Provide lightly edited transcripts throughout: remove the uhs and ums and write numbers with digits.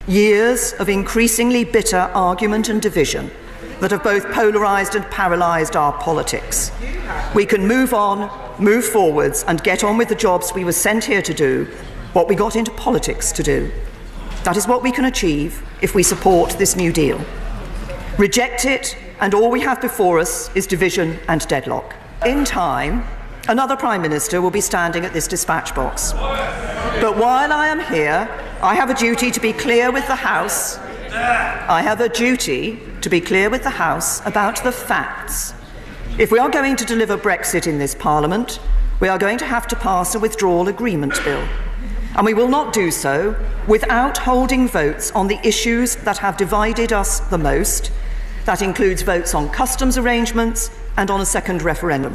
Years of increasingly bitter argument and division that have both polarised and paralysed our politics. We can move on, move forwards, and get on with the jobs we were sent here to do, what we got into politics to do. That is what we can achieve if we support this New Deal. Reject it, and all we have before us is division and deadlock. In time, another Prime Minister will be standing at this dispatch box. But while I am here, I have a duty to be clear with the House. I have a duty to be clear with the House about the facts. If we are going to deliver Brexit in this Parliament, we are going to have to pass a withdrawal agreement bill. And we will not do so without holding votes on the issues that have divided us the most. That includes votes on customs arrangements and on a second referendum.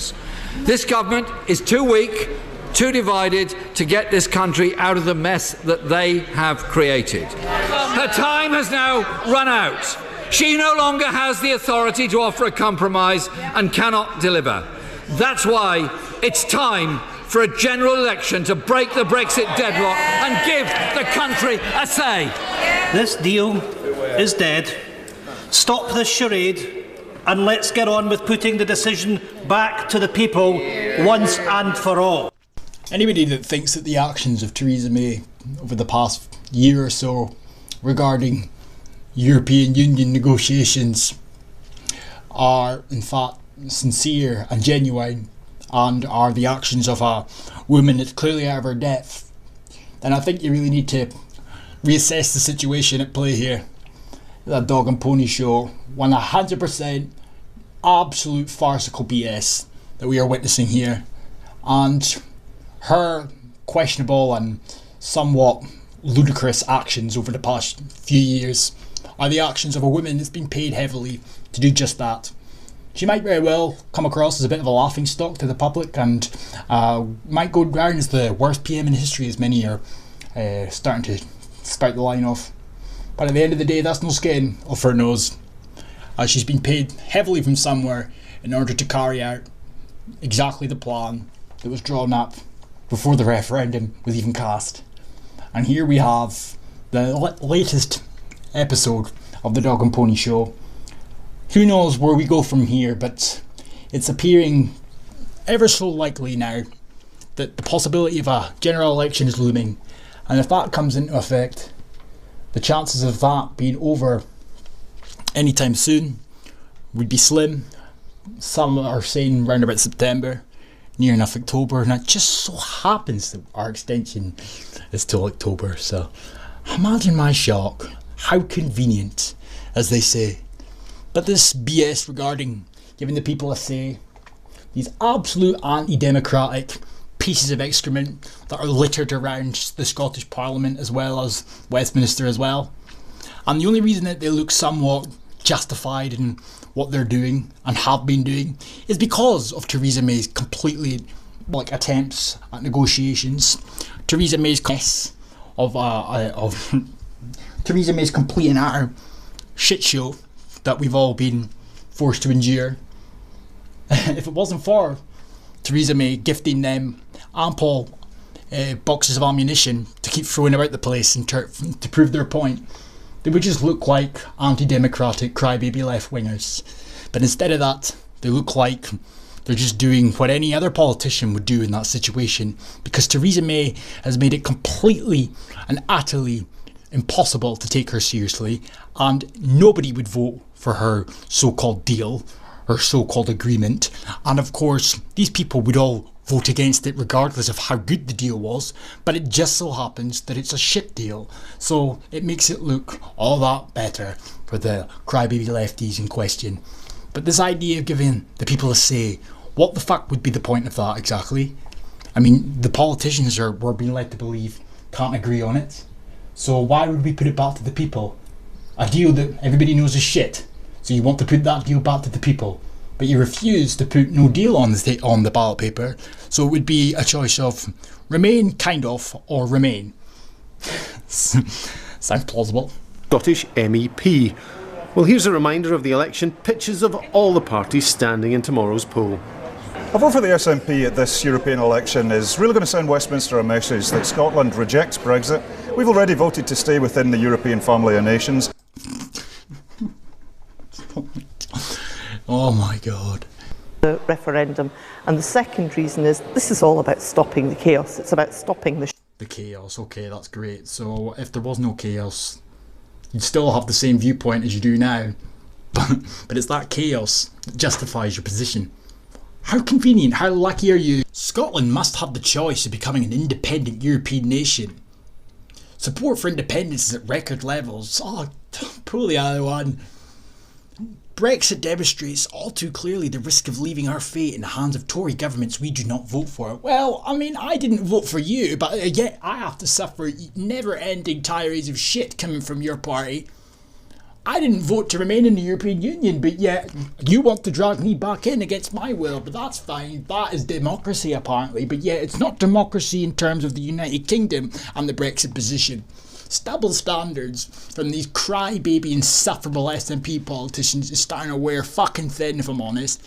This government is too weak, too divided to get this country out of the mess that they have created. Her time has now run out. She no longer has the authority to offer a compromise and cannot deliver. That's why it's time for a general election to break the Brexit deadlock and give the country a say. This deal is dead. Stop this charade and let's get on with putting the decision back to the people once and for all. Anybody that thinks that the actions of Theresa May over the past year or so regarding European Union negotiations are in fact sincere and genuine and are the actions of a woman that's clearly out of her depth, then I think you really need to reassess the situation at play here. That dog and pony show, 100% absolute farcical BS that we are witnessing here, and her questionable and somewhat ludicrous actions over the past few years are the actions of a woman that's been paid heavily to do just that. She might very well come across as a bit of a laughingstock to the public and might go down as the worst PM in history, as many are starting to spout the line of. But at the end of the day, that's no skin off her nose. She's been paid heavily from somewhere in order to carry out exactly the plan that was drawn up before the referendum was even cast. And here we have the latest episode of the Dog and Pony Show. Who knows where we go from here, but it's appearing ever so likely now that the possibility of a general election is looming. And if that comes into effect, the chances of that being over anytime soon would be slim. Some are saying round about September, near enough October, and it just so happens that our extension is till October. So imagine my shock. How convenient, as they say. But this BS regarding giving the people a say, these absolute anti-democratic pieces of excrement that are littered around the Scottish Parliament as well as Westminster as well. And the only reason that they look somewhat justified in what they're doing and have been doing is because of Theresa May's completely attempts at negotiations. Theresa May's Theresa May's complete and utter shit show that we've all been forced to endure. If it wasn't for Theresa May gifting them ample boxes of ammunition to keep throwing about the place and to prove their point, they would just look like anti-democratic crybaby left-wingers. But instead of that, they look like they're just doing what any other politician would do in that situation, because Theresa May has made it completely and utterly impossible to take her seriously, and nobody would vote for her so-called deal, her so-called agreement. And of course, these people would all vote against it regardless of how good the deal was, but it just so happens that it's a shit deal, so it makes it look all that better for the crybaby lefties in question. But this idea of giving the people a say, what the fuck would be the point of that exactly? I mean, the politicians we're being led to believe can't agree on it, so why would we put it back to the people? A deal that everybody knows is shit, so you want to put that deal back to the people, but you refuse to put no deal on the ballot paper, so it would be a choice of remain, kind of, or remain. Sounds plausible. Scottish MEP. Well, here's a reminder of the election, pictures of all the parties standing in tomorrow's poll. A vote for the SNP at this European election is really going to send Westminster a message that Scotland rejects Brexit. We've already voted to stay within the European family of nations. Oh my God. The referendum. And the second reason is this is all about stopping the chaos. It's about stopping the chaos. Okay, that's great. So if there was no chaos, you'd still have the same viewpoint as you do now. But it's that chaos that justifies your position. How convenient, how lucky are you? Scotland must have the choice of becoming an independent European nation. Support for independence is at record levels. Oh, pull the other one. Brexit demonstrates all too clearly the risk of leaving our fate in the hands of Tory governments we do not vote for. Well, I mean, I didn't vote for you, but yet I have to suffer never-ending tirades of shit coming from your party. I didn't vote to remain in the European Union, but yet you want to drag me back in against my will, but that's fine. That is democracy, apparently, but yet it's not democracy in terms of the United Kingdom and the Brexit position. Double standards from these crybaby insufferable SNP politicians is starting to wear fucking thin, if I'm honest.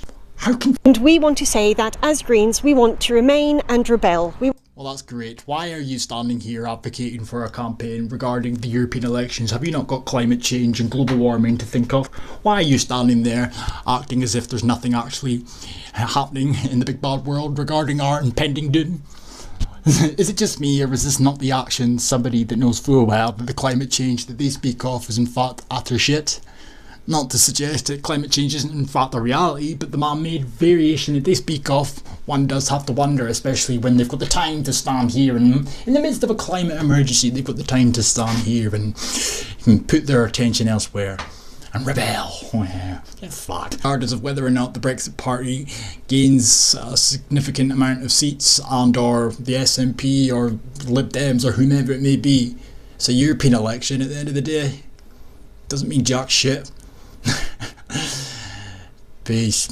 And we want to say that as Greens we want to remain and rebel. Well, that's great. Why are you standing here advocating for a campaign regarding the European elections? Have you not got climate change and global warming to think of? Why are you standing there acting as if there's nothing actually happening in the big bad world regarding our impending doom? Is it just me, or is this not the action somebody that knows full well that the climate change that they speak of is in fact utter shit? Not to suggest that climate change isn't in fact a reality, but the man-made variation that they speak of, one does have to wonder, especially when they've got the time to stand here and in the midst of a climate emergency, they've got the time to stand here and put their attention elsewhere and rebel. Oh yeah, get fucked. Regardless of whether or not the Brexit Party gains a significant amount of seats and or the SNP or Lib Dems or whomever it may be, it's a European election at the end of the day. Doesn't mean jack shit. Peace.